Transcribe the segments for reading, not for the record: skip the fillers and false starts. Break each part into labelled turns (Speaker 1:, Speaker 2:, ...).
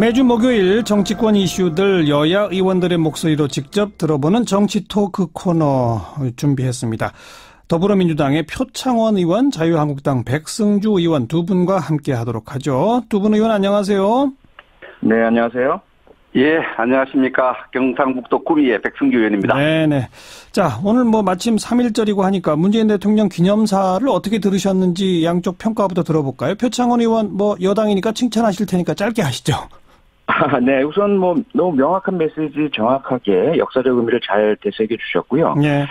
Speaker 1: 매주 목요일 정치권 이슈들 여야 의원들의 목소리로 직접 들어보는 정치 토크 코너 준비했습니다. 더불어민주당의 표창원 의원, 자유한국당 백승주 의원 두 분과 함께 하도록 하죠. 두 분 의원 안녕하세요.
Speaker 2: 네, 안녕하세요.
Speaker 3: 예, 안녕하십니까. 경상북도 구미의 백승주 의원입니다.
Speaker 1: 네네. 자, 오늘 마침 3.1절이고 하니까 문재인 대통령 기념사를 어떻게 들으셨는지 양쪽 평가부터 들어볼까요? 표창원 의원 여당이니까 칭찬하실 테니까 짧게 하시죠.
Speaker 2: 네, 우선 너무 명확한 메시지 정확하게 역사적 의미를 잘 되새겨 주셨고요.
Speaker 1: 네.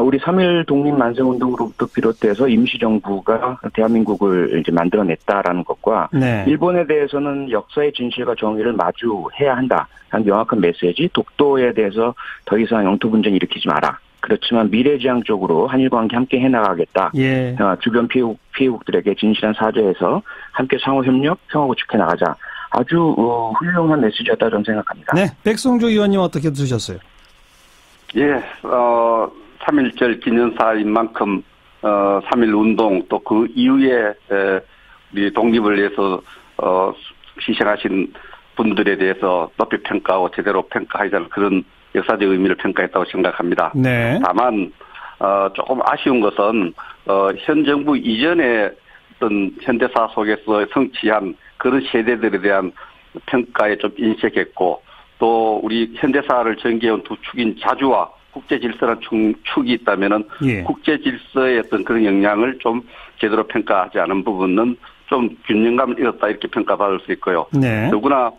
Speaker 2: 우리 3.1 독립만세운동으로부터 비롯돼서 임시정부가 대한민국을 이제 만들어냈다라는 것과
Speaker 1: 네.
Speaker 2: 일본에 대해서는 역사의 진실과 정의를 마주해야 한다. 하는 명확한 메시지, 독도에 대해서 더 이상 영토 분쟁 일으키지 마라. 그렇지만 미래지향적으로 한일 관계 함께 해나가겠다.
Speaker 1: 예.
Speaker 2: 주변 피해국들에게 진실한 사죄해서 함께 상호협력, 평화구축해 나가자. 아주 훌륭한 메시지였다 저는 생각합니다.
Speaker 1: 네, 백승주 의원님 어떻게 들으셨어요?
Speaker 3: 예, 3.1절 기념사인 만큼 3.1 운동 또 그 이후에 우리 독립을 위해서 희생하신 분들에 대해서 높이 평가하고 제대로 평가하지 않은 그런 역사적 의미를 평가했다고 생각합니다.
Speaker 1: 네.
Speaker 3: 다만 조금 아쉬운 것은 현 정부 이전에 어떤 현대사 속에서 성취한 그런 세대들에 대한 평가에 좀 인색했고 또 우리 현대사를 전개해온 두 축인 자주와 국제 질서라는 축이 있다면은
Speaker 1: 예.
Speaker 3: 국제 질서의 어떤 그런 영향을 좀 제대로 평가하지 않은 부분은 좀 균형감을 잃었다 이렇게 평가받을 수 있고요.
Speaker 1: 네.
Speaker 3: 더구나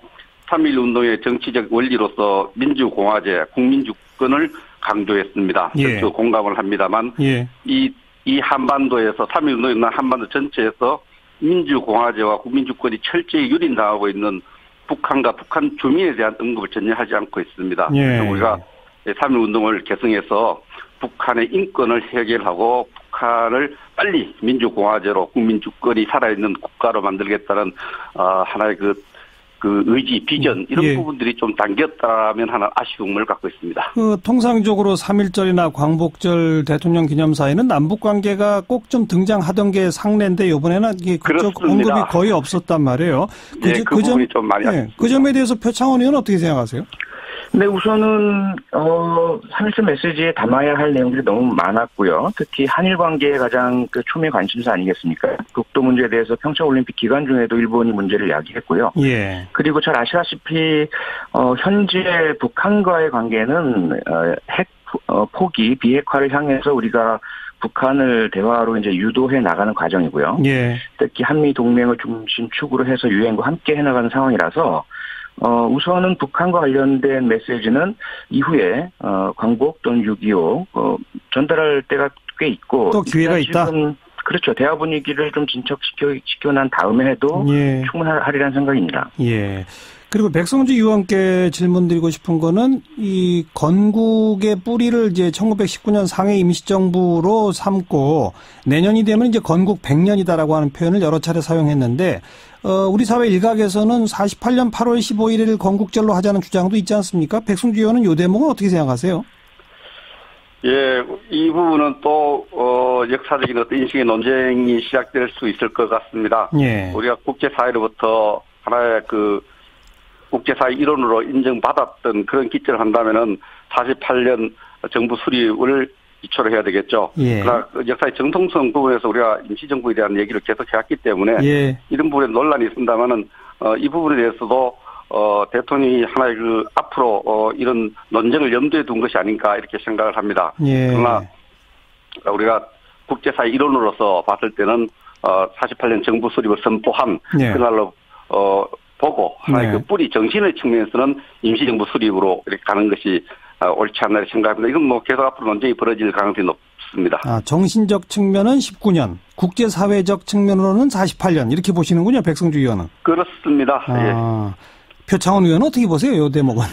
Speaker 3: 3.1 운동의 정치적 원리로서 민주공화제, 국민주권을 강조했습니다.
Speaker 1: 예.
Speaker 3: 공감을 합니다만
Speaker 1: 예.
Speaker 3: 이 한반도에서 3.1 운동에 있는 한반도 전체에서 민주공화제와 국민주권이 철저히 유린당하고 있는 북한과 북한 주민에 대한 언급을 전혀 하지 않고 있습니다.
Speaker 1: 예.
Speaker 3: 우리가 3.1 운동을 개성해서 북한의 인권을 해결하고 북한을 빨리 민주공화제로 국민주권이 살아있는 국가로 만들겠다는 하나의 그 의지, 비전 이런
Speaker 1: 예.
Speaker 3: 부분들이 좀 당겼다면 하는 아쉬움을 갖고 있습니다.
Speaker 1: 통상적으로 3.1절이나 광복절 대통령 기념사에는 남북 관계가 꼭 좀 등장하던 게 상례인데 이번에는 그쪽
Speaker 3: 그렇습니다.
Speaker 1: 언급이 거의 없었단 말이에요.
Speaker 3: 그 부분이 좀 많이 아쉽습니다.
Speaker 1: 그 점에 대해서 표창원 의원은 어떻게 생각하세요?
Speaker 2: 네, 우선은 3.1절 메시지에 담아야 할 내용들이 너무 많았고요. 특히 한일 관계의 가장 초미의 관심사 아니겠습니까? 독도 문제에 대해서 평창올림픽 기간 중에도 일본이 문제를 야기했고요.
Speaker 1: 예.
Speaker 2: 그리고 잘 아시다시피 현재 북한과의 관계는 핵 포기, 비핵화를 향해서 우리가 북한을 대화로 이제 유도해 나가는 과정이고요.
Speaker 1: 예.
Speaker 2: 특히 한미 동맹을 중심축으로 해서 유엔과 함께 해나가는 상황이라서. 우선은 북한과 관련된 메시지는 이후에 광복 또는 6.25 전달할 때가 꽤 있고
Speaker 1: 또 기회가 있다.
Speaker 2: 그렇죠. 대화 분위기를 좀 진척시켜 난 다음에 해도
Speaker 1: 예.
Speaker 2: 충분하리라는 생각입니다.
Speaker 1: 예. 그리고 백성주 의원께 질문드리고 싶은 거는 이 건국의 뿌리를 이제 1919년 상해 임시정부로 삼고 내년이 되면 이제 건국 100년이다라고 하는 표현을 여러 차례 사용했는데 우리 사회 일각에서는 48년 8월 15일을 건국절로 하자는 주장도 있지 않습니까? 백승주 의원은 이 대목은 어떻게 생각하세요?
Speaker 3: 예, 이 부분은 또 역사적인 어떤 인식의 논쟁이 시작될 수 있을 것 같습니다.
Speaker 1: 예.
Speaker 3: 우리가 국제사회로부터 하나의 국제사회 일원으로 인정받았던 그런 기점을 한다면은 48년 정부 수립을 기초로 해야 되겠죠.
Speaker 1: 예.
Speaker 3: 그러나 역사의 정통성 부분에서 우리가 임시정부에 대한 얘기를 계속 해왔기 때문에
Speaker 1: 예.
Speaker 3: 이런 부분에 논란이 있습니다만은 이 부분에 대해서도 대통령이 하나의 앞으로 이런 논쟁을 염두에 둔 것이 아닌가 이렇게 생각을 합니다.
Speaker 1: 예.
Speaker 3: 그러나 우리가 국제사회 일원으로서 봤을 때는 48년 정부 수립을 선포한
Speaker 1: 예.
Speaker 3: 그날로 보고 하나의
Speaker 1: 네.
Speaker 3: 뿌리 정신의 측면에서는 임시정부 수립으로 이렇게 가는 것이 옳지 않나 생각합니다. 이건 계속 앞으로 논쟁이 벌어질 가능성이 높습니다.
Speaker 1: 정신적 측면은 19년, 국제사회적 측면으로는 48년 이렇게 보시는군요, 백승주 의원은.
Speaker 3: 그렇습니다.
Speaker 1: 예. 표창원 의원은 어떻게 보세요, 이 대목은?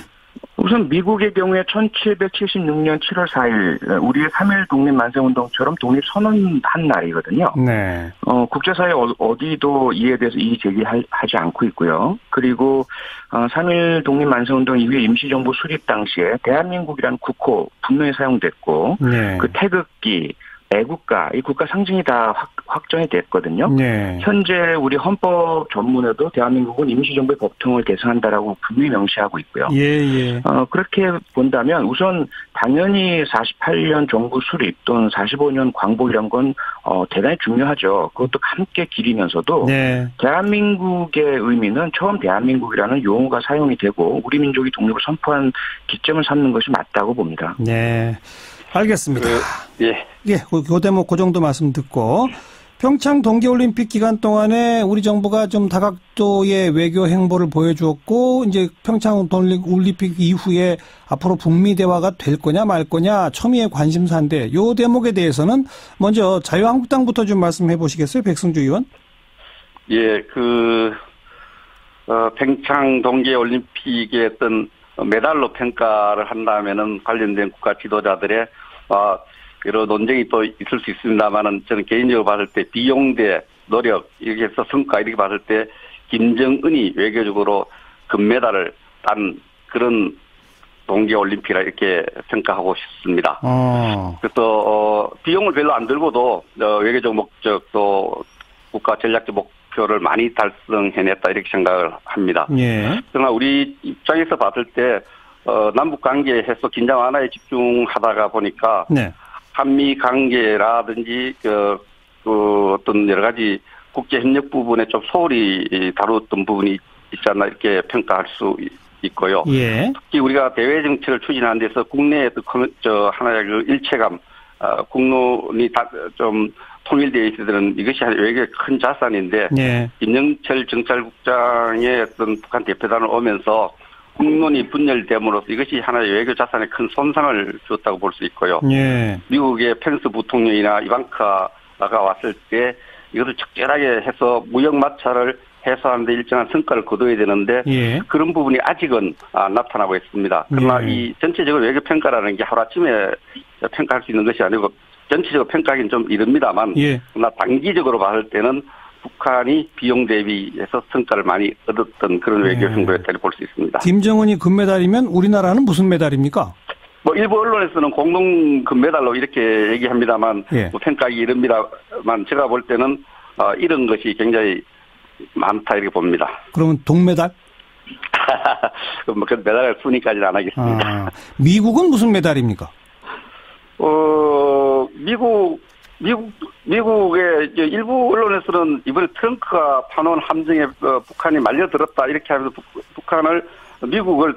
Speaker 2: 우선 미국의 경우에 1776년 7월 4일 우리의 3.1 독립만세운동처럼 독립선언한 날이거든요.
Speaker 1: 네.
Speaker 2: 국제사회 어디도 이에 대해서 이의 제기하지 않고 있고요. 그리고 3.1 독립만세운동 이후에 임시정부 수립 당시에 대한민국이라는 국호 분명히 사용됐고
Speaker 1: 네.
Speaker 2: 그 태극기 애국가, 이 국가 상징이 다 확정이 됐거든요.
Speaker 1: 네.
Speaker 2: 현재 우리 헌법 전문에도 대한민국은 임시정부의 법통을 대상한다라고 분명히 명시하고 있고요.
Speaker 1: 예.
Speaker 2: 그렇게 본다면 우선 당연히 48년 정부 수립 또는 45년 광복 이런 건 대단히 중요하죠. 그것도 함께 기리면서도
Speaker 1: 네.
Speaker 2: 대한민국의 의미는 처음 대한민국이라는 용어가 사용이 되고 우리 민족이 독립을 선포한 기점을 삼는 것이 맞다고 봅니다.
Speaker 1: 네. 알겠습니다.
Speaker 3: 예.
Speaker 1: 예, 그 대목 그 정도 말씀 듣고 평창 동계올림픽 기간 동안에 우리 정부가 좀 다각도의 외교 행보를 보여주었고 이제 평창 동계올림픽 이후에 앞으로 북미 대화가 될 거냐 말 거냐 첨예의 관심사인데 요 대목에 대해서는 먼저 자유한국당부터 좀 말씀해 보시겠어요, 백승주 의원?
Speaker 3: 예, 평창 동계올림픽의 어떤 메달로 평가를 한다면은 관련된 국가 지도자들의 여러 논쟁이 또 있을 수 있습니다만은 저는 개인적으로 봤을 때 비용 대 노력 이렇게 해서 성과 이렇게 봤을 때 김정은이 외교적으로 금메달을 딴 그런 동계올림픽이라 이렇게 평가하고 싶습니다. 그래서 비용을 별로 안 들고도 외교적 목적 또 국가 전략적 목표를 많이 달성해냈다 이렇게 생각을 합니다.
Speaker 1: 예.
Speaker 3: 그러나 우리 입장에서 봤을 때 남북 관계에서 긴장 완화에 집중하다가 보니까
Speaker 1: 네.
Speaker 3: 한미 관계라든지 어떤 여러 가지 국제 협력 부분에 좀 소홀히 다루었던 부분이 있지 않나 이렇게 평가할 수 있고요.
Speaker 1: 예.
Speaker 3: 특히 우리가 대외 정책을 추진하는 데서 국내의 하나의 그 일체감, 국론이 좀 통일되어 있어야 되는 이것이 외교의 큰 자산인데
Speaker 1: 예.
Speaker 3: 김영철 정찰국장의 어떤 북한 대표단을 오면서 국론이 분열됨으로써 이것이 하나의 외교 자산에 큰 손상을 줬다고 볼 수 있고요.
Speaker 1: 예.
Speaker 3: 미국의 펜스 부통령이나 이방카가 왔을 때 이것을 적절하게 해서 무역 마찰을 해소하는 데 일정한 성과를 거둬야 되는데
Speaker 1: 예.
Speaker 3: 그런 부분이 아직은 나타나고 있습니다. 그러나 이 전체적으로 외교 평가라는 게 하루아침에 평가할 수 있는 것이 아니고 전체적으로 평가하기는 좀 이릅니다만
Speaker 1: 예.
Speaker 3: 그러나 단기적으로 봤을 때는 북한이 비용 대비해서 성과를 많이 얻었던 그런 외교 행보였다고 볼 수 있습니다.
Speaker 1: 김정은이 금메달이면 우리나라는 무슨 메달입니까?
Speaker 3: 일부 언론에서는 공동 금메달로 이렇게 얘기합니다만
Speaker 1: 예.
Speaker 3: 평가하기 이릅니다만 제가 볼 때는 이런 것이 굉장히 많다 이렇게 봅니다.
Speaker 1: 그러면 동메달?
Speaker 3: 그 메달의 순위까지는 안 하겠습니다.
Speaker 1: 미국은 무슨 메달입니까?
Speaker 3: 미국의 일부 언론에서는 이번에 트럼프가 파놓은 함정에 북한이 말려들었다 이렇게 하면서 미국을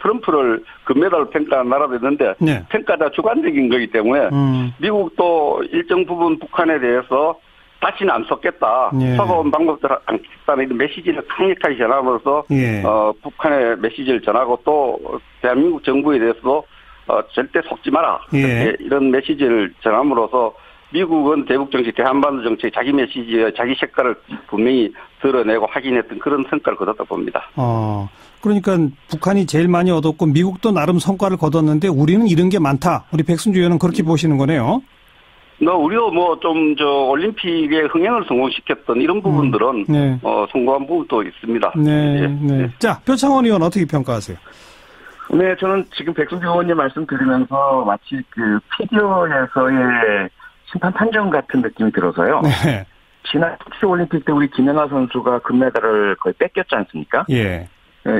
Speaker 3: 트럼프를 금메달로 평가한 나라도 있는데
Speaker 1: 네.
Speaker 3: 평가가 주관적인 거기 때문에 미국도 일정 부분 북한에 대해서 다시는 안 섞겠다.
Speaker 1: 예.
Speaker 3: 서거운 방법들 안 섞겠다는 이런 메시지를 강력하게 전함으로써
Speaker 1: 예.
Speaker 3: 북한의 메시지를 전하고 또 대한민국 정부에 대해서도 절대 속지 마라.
Speaker 1: 예.
Speaker 3: 이런 메시지를 전함으로써 미국은 대북 정책, 대한반도 정책, 자기 메시지에 자기 색깔을 분명히 드러내고 확인했던 그런 성과를 거뒀다고 봅니다.
Speaker 1: 그러니까 북한이 제일 많이 얻었고 미국도 나름 성과를 거뒀는데 우리는 잃은 게 많다. 우리 백승주 의원은 그렇게 보시는 거네요.
Speaker 3: 우리도 올림픽에 흥행을 성공시켰던 이런 부분들은
Speaker 1: 네.
Speaker 3: 성공한 부분도 있습니다.
Speaker 1: 네.
Speaker 3: 예.
Speaker 1: 네. 자, 표창원 의원 어떻게 평가하세요?
Speaker 2: 네, 저는 지금 백승주 의원님 말씀 들으면서 마치 그 피겨에서의 심판 판정 같은 느낌이 들어서요.
Speaker 1: 네.
Speaker 2: 지난 도쿄올림픽 때 우리 김연아 선수가 금메달을 거의 뺏겼지 않습니까?
Speaker 1: 예.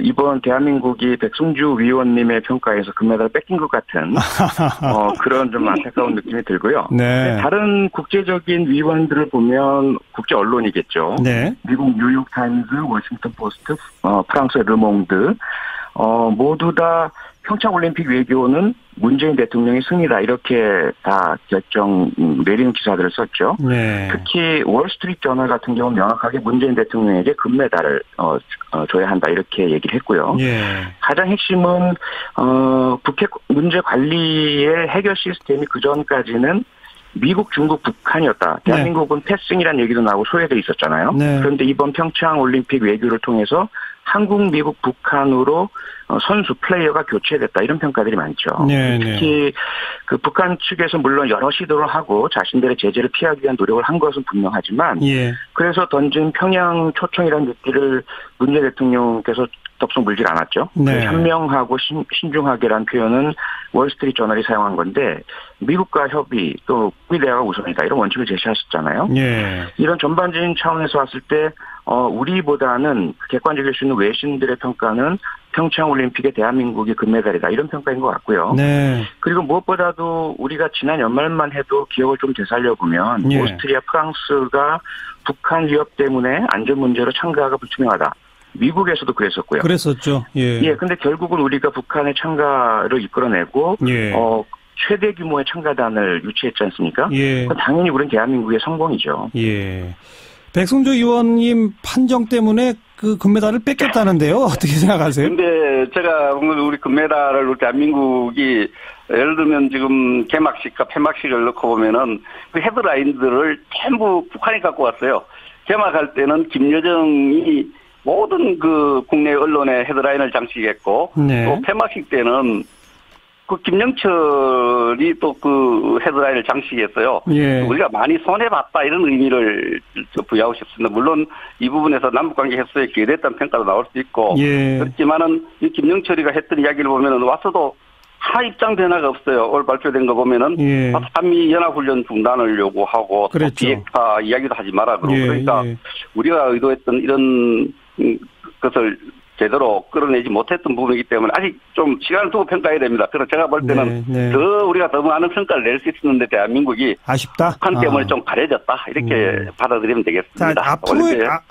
Speaker 2: 이번 대한민국이 백승주 위원님의 평가에서 금메달을 뺏긴 것 같은 그런 좀 안타까운 느낌이 들고요.
Speaker 1: 네.
Speaker 2: 다른 국제적인 위원들을 보면 국제 언론이겠죠.
Speaker 1: 네.
Speaker 2: 미국 뉴욕타임즈, 워싱턴 포스트, 프랑스의 르몽드 모두 다 평창올림픽 외교는 문재인 대통령의 승리다 이렇게 다 결정 내리는 기사들을 썼죠.
Speaker 1: 네.
Speaker 2: 특히 월스트리트 저널 같은 경우는 명확하게 문재인 대통령에게 금메달을 줘야 한다 이렇게 얘기를 했고요.
Speaker 1: 예.
Speaker 2: 가장 핵심은 북핵 문제 관리의 해결 시스템이 그전까지는 미국, 중국, 북한이었다. 대한민국은 패싱이라는 얘기도 나오고 소외돼 있었잖아요.
Speaker 1: 네.
Speaker 2: 그런데 이번 평창올림픽 외교를 통해서 한국, 미국, 북한으로 선수, 플레이어가 교체됐다. 이런 평가들이 많죠.
Speaker 1: 네,
Speaker 2: 특히 그 북한 측에서 물론 여러 시도를 하고 자신들의 제재를 피하기 위한 노력을 한 것은 분명하지만
Speaker 1: 예.
Speaker 2: 그래서 던진 평양 초청이라는 얘기를 문재인 대통령께서 덥석 물질 않았죠.
Speaker 1: 네.
Speaker 2: 현명하고 신중하게란 표현은 월스트리트 저널이 사용한 건데 미국과 협의 또 북미 대화가 우선이다 이런 원칙을 제시하셨잖아요.
Speaker 1: 예.
Speaker 2: 이런 전반적인 차원에서 봤을 때 우리보다는 객관적일 수 있는 외신들의 평가는 평창올림픽의 대한민국이 금메달이다 이런 평가인 것 같고요.
Speaker 1: 네.
Speaker 2: 그리고 무엇보다도 우리가 지난 연말만 해도 기억을 좀 되살려보면
Speaker 1: 예.
Speaker 2: 오스트리아, 프랑스가 북한 위협 때문에 안전 문제로 참가가 불투명하다. 미국에서도 그랬었고요.
Speaker 1: 그랬었죠. 예.
Speaker 2: 예, 근데 결국은 우리가 북한의 참가를 이끌어내고
Speaker 1: 예.
Speaker 2: 최대 규모의 참가단을 유치했지 않습니까?
Speaker 1: 예.
Speaker 2: 그건 당연히 우리는 대한민국의 성공이죠.
Speaker 1: 예. 백성조 의원님 판정 때문에 그 금메달을 뺏겼다는데요. 어떻게 생각하세요?
Speaker 3: 근데 제가 우리 금메달을 우리 대한민국이 예를 들면 지금 개막식과 폐막식을 넣고 보면은 그 헤드라인들을 전부 북한이 갖고 왔어요. 개막할 때는 김여정이 모든 그 국내 언론의 헤드라인을 장식했고
Speaker 1: 네.
Speaker 3: 또 폐막식 때는 그 김영철이 또 그 헤드라인을 장식했어요.
Speaker 1: 예.
Speaker 3: 우리가 많이 손해봤다 이런 의미를 부여하고 싶습니다. 물론 이 부분에서 남북관계 해소에 기여됐다는 평가도 나올 수 있고
Speaker 1: 예.
Speaker 3: 그렇지만은 이 김영철이가 했던 이야기를 보면은 와서도 하 입장 변화가 없어요. 오늘 발표된 거 보면은
Speaker 1: 예.
Speaker 3: 한미 연합훈련 중단을 요구하고 또
Speaker 1: 그랬죠.
Speaker 3: 비핵화 이야기도 하지 마라 그러고
Speaker 1: 예.
Speaker 3: 그러니까
Speaker 1: 예.
Speaker 3: 우리가 의도했던 이런 것을 제대로 끌어내지 못했던 부분이기 때문에 아직 좀 시간을 두고 평가해야 됩니다. 그래서 제가 볼 때는
Speaker 1: 네.
Speaker 3: 더 우리가 더 많은 평가를 낼 수 있었는데 대한민국이
Speaker 1: 아쉽다.
Speaker 3: 북한 때문에 좀 가려졌다 이렇게 받아들이면 되겠습니다.
Speaker 1: 자,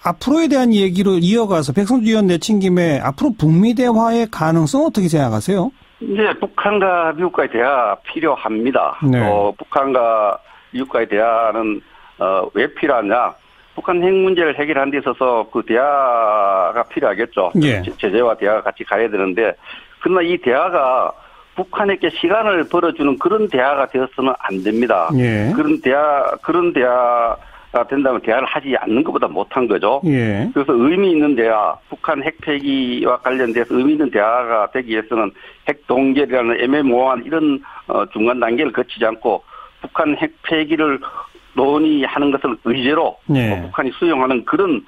Speaker 1: 앞으로에 대한 얘기로 이어가서 백성주 의원 내친 김에 앞으로 북미 대화의 가능성 어떻게 생각하세요?
Speaker 3: 이제 북한과 미국과의 대화 필요합니다.
Speaker 1: 네.
Speaker 3: 북한과 미국과의 대화는 왜 필요하냐? 북한 핵 문제를 해결하는 데 있어서 그 대화가 필요하겠죠.
Speaker 1: 예.
Speaker 3: 제재와 대화가 같이 가야 되는데, 그러나 이 대화가 북한에게 시간을 벌어주는 그런 대화가 되어서는 안 됩니다.
Speaker 1: 예.
Speaker 3: 그런 대화가 된다면 대화를 하지 않는 것보다 못한 거죠.
Speaker 1: 예.
Speaker 3: 그래서 의미 있는 대화, 북한 핵 폐기와 관련돼서 의미 있는 대화가 되기 위해서는 핵 동결이라는 애매모호한 이런 중간 단계를 거치지 않고 북한 핵 폐기를 논의하는 것을 의제로
Speaker 1: 네.
Speaker 3: 북한이 수용하는 그런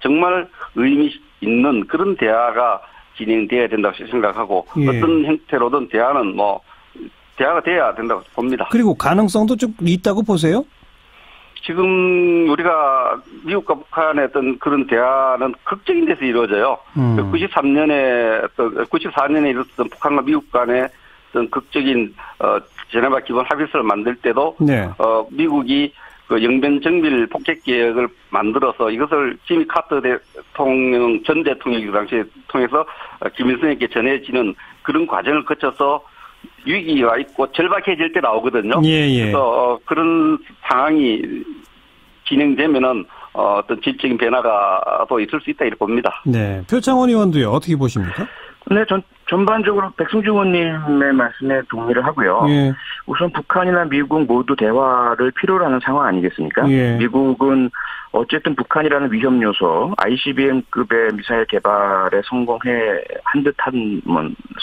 Speaker 3: 정말 의미 있는 그런 대화가 진행돼야 된다고 생각하고
Speaker 1: 예.
Speaker 3: 어떤 형태로든 대화는 대화가 돼야 된다고 봅니다.
Speaker 1: 그리고 가능성도 좀 있다고 보세요?
Speaker 3: 지금 우리가 미국과 북한의 어떤 그런 대화는 극적인 데서 이루어져요. 94년에 이뤘던 북한과 미국 간의 어떤 극적인 제네바 기본 합의서를 만들 때도
Speaker 1: 네.
Speaker 3: 미국이 그 영변 정밀 폭격 계획을 만들어서 이것을 지미 카터 전 대통령이 그 당시에 통해서 김일성에게 전해지는 그런 과정을 거쳐서 위기가 있고 절박해질 때 나오거든요.
Speaker 1: 예.
Speaker 3: 그래서 그런 상황이 진행되면은 어떤 질적인 변화가 또 있을 수 있다 이렇게 봅니다.
Speaker 1: 네. 표창원 의원도요. 어떻게 보십니까?
Speaker 2: 네, 전반적으로 백승주 의원님의 말씀에 동의를 하고요.
Speaker 1: 예.
Speaker 2: 우선 북한이나 미국 모두 대화를 필요로 하는 상황 아니겠습니까?
Speaker 1: 예.
Speaker 2: 미국은 어쨌든 북한이라는 위험 요소, ICBM급의 미사일 개발에 성공해 한 듯한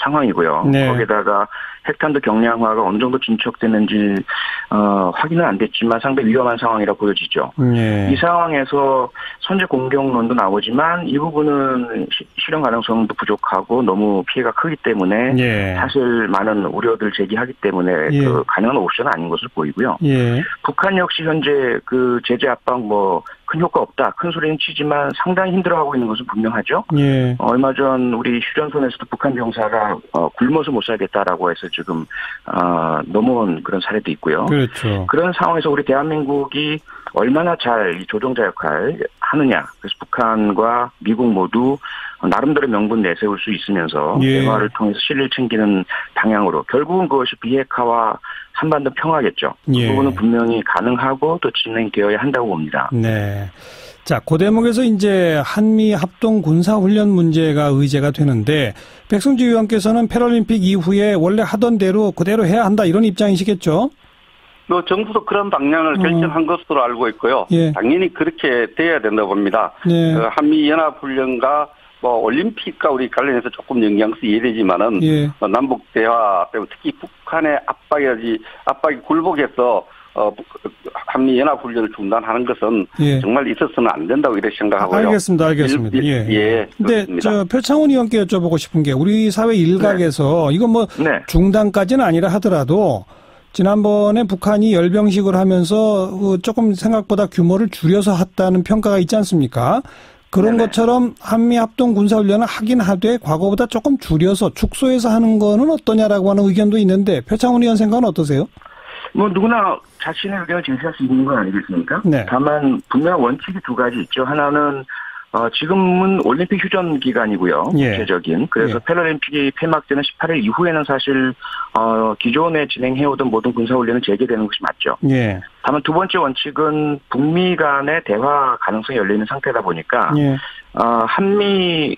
Speaker 2: 상황이고요.
Speaker 1: 네.
Speaker 2: 거기다가 핵탄두 경량화가 어느 정도 진척되는지 확인은 안 됐지만 상당히 위험한 상황이라 보여지죠.
Speaker 1: 예.
Speaker 2: 이 상황에서 선제 공격론도 나오지만 이 부분은 실현 가능성도 부족하고 너무 피해가 크기 때문에
Speaker 1: 예.
Speaker 2: 사실 많은 우려들 제기하기 때문에
Speaker 1: 예.
Speaker 2: 그 가능한 옵션은 아닌 것으로 보이고요.
Speaker 1: 예.
Speaker 2: 북한 역시 현재 그 제재 압박 큰 효과 없다. 큰 소리는 치지만 상당히 힘들어하고 있는 것은 분명하죠.
Speaker 1: 예.
Speaker 2: 얼마 전 우리 휴전선에서도 북한 병사가 굶어서 못 살겠다라고 해서 지금 넘어온 그런 사례도 있고요.
Speaker 1: 그렇죠.
Speaker 2: 그런 상황에서 우리 대한민국이 얼마나 잘 이 조종자 역할 하느냐. 그래서 북한과 미국 모두 나름대로 명분 내세울 수 있으면서
Speaker 1: 예.
Speaker 2: 대화를 통해서 실리를 챙기는 방향으로 결국은 그것이 비핵화와 한반도 평화겠죠.
Speaker 1: 예.
Speaker 2: 그 부분은 분명히 가능하고 또 진행되어야 한다고 봅니다.
Speaker 1: 네. 자, 그 대목에서 이제 한미 합동 군사 훈련 문제가 의제가 되는데 백승주 의원께서는 패럴림픽 이후에 원래 하던 대로 그대로 해야 한다 이런 입장이시겠죠?
Speaker 3: 정부도 그런 방향을 결정한 것으로 알고 있고요.
Speaker 1: 예.
Speaker 3: 당연히 그렇게 돼야 된다고 봅니다.
Speaker 1: 네.
Speaker 3: 한미 연합 훈련과 올림픽과 우리 관련해서 조금 영향성이 이해되지만은
Speaker 1: 예.
Speaker 3: 남북 대화 때문에 특히 북한의 압박이 굴복해서 한미 연합 훈련을 중단하는 것은
Speaker 1: 예.
Speaker 3: 정말 있어서는 안 된다고 이렇게 생각하고요.
Speaker 1: 알겠습니다. 예. 근데 저 표창원 의원께 여쭤보고 싶은 게 우리 사회 일각에서 네. 이건 뭐 네. 중단까지는 아니라 하더라도 지난번에 북한이 열병식을 하면서 조금 생각보다 규모를 줄여서 했다는 평가가 있지 않습니까? 그런 네네. 것처럼 한미 합동 군사훈련을 하긴 하되 과거보다 조금 줄여서 축소해서 하는 거는 어떠냐라고 하는 의견도 있는데 표창원 의원 생각은 어떠세요?
Speaker 2: 뭐 누구나 자신의 의견을 제시할 수 있는 건 아니겠습니까? 네. 다만 분명한 원칙이 두 가지 있죠. 하나는 지금은 올림픽 휴전 기간이고요. 예. 구체적인. 그래서 예. 패럴림픽이 폐막되는 18일 이후에는 사실 기존에 진행해오던 모든 군사훈련은 재개되는 것이 맞죠. 예. 다만 두 번째 원칙은 북미 간의 대화 가능성이 열려있는 상태다 보니까 예. 한미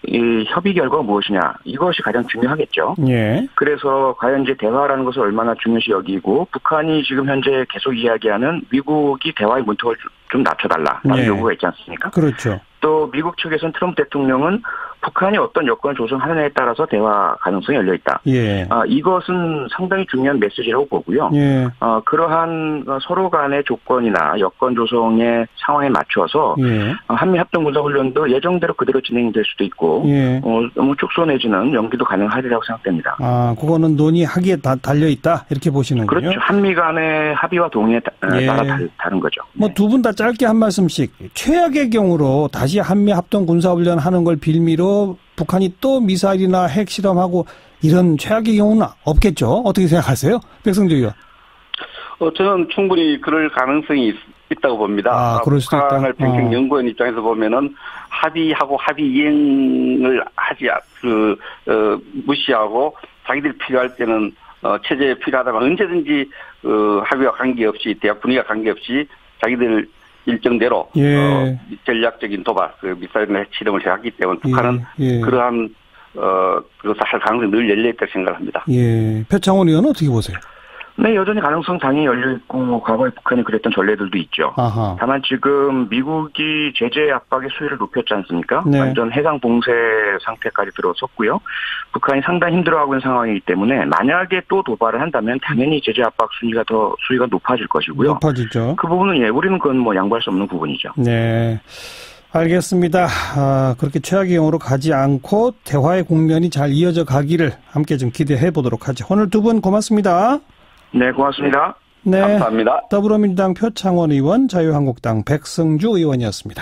Speaker 2: 협의 결과가 무엇이냐 이것이 가장 중요하겠죠. 예. 그래서 과연 이제 대화라는 것을 얼마나 중요시 여기고 북한이 지금 현재 계속 이야기하는 미국이 대화의 문턱을 좀 낮춰달라라는 예. 요구가 있지 않습니까? 그렇죠. 또 미국 측에서는 트럼프 대통령은 북한이 어떤 여건을 조성하느냐에 따라서 대화 가능성이 열려 있다. 예. 이것은 상당히 중요한 메시지라고 보고요. 예. 그러한 서로 간의 조건이나 여건 조성의 상황에 맞춰서 예. 한미 합동 군사훈련도 예정대로 그대로 진행될 수도 있고 예. 너무 축소 내지는 연기도 가능하리라고 생각됩니다. 그거는 논의하기에 달려 있다 이렇게 보시는군요. 그렇죠. 한미 간의 합의와 동의에 예. 따라 다른 거죠. 뭐 두 분 다 짧게 한 말씀씩 최악의 경우로 다시 한미 합동 군사훈련 하는 걸 빌미로 북한이 또 미사일이나 핵 실험하고 이런 최악의 경우는 없겠죠. 어떻게 생각하세요? 백성주 의원.
Speaker 3: 저는 충분히 그럴 가능성이 있다고 봅니다.
Speaker 1: 그럴 수도 있다.
Speaker 3: 북한을 평양연구원 입장에서 보면은 합의하고 합의 이행을 무시하고 자기들이 필요할 때는 체제에 필요하다면 언제든지 합의와 관계없이 대화 분위기와 관계없이 자기들 일정대로 예. 전략적인 도발, 미사일이나 핵 실험을 해왔기 때문에 북한은 예. 그러한 그것을 할 가능성이 늘 열려있다고 생각합니다.
Speaker 1: 예. 표창원 의원은 어떻게 보세요?
Speaker 2: 네, 여전히 가능성 당연히 열려있고 과거에 북한이 그랬던 전례들도 있죠. 아하. 다만 지금 미국이 제재 압박의 수위를 높였지 않습니까? 네. 완전 해상 봉쇄 상태까지 들어섰고요. 북한이 상당히 힘들어하고 있는 상황이기 때문에 만약에 또 도발을 한다면 당연히 제재 압박 수위가 높아질 것이고요.
Speaker 1: 높아지죠.
Speaker 2: 그 부분은 우리는 그건 뭐 양보할 수 없는 부분이죠.
Speaker 1: 네. 알겠습니다. 그렇게 최악의 경우로 가지 않고 대화의 국면이 잘 이어져 가기를 함께 좀 기대해 보도록 하죠. 오늘 두 분 고맙습니다.
Speaker 2: 네, 고맙습니다.
Speaker 1: 네,
Speaker 3: 감사합니다.
Speaker 1: 더불어민주당 표창원 의원, 자유한국당 백성주 의원이었습니다.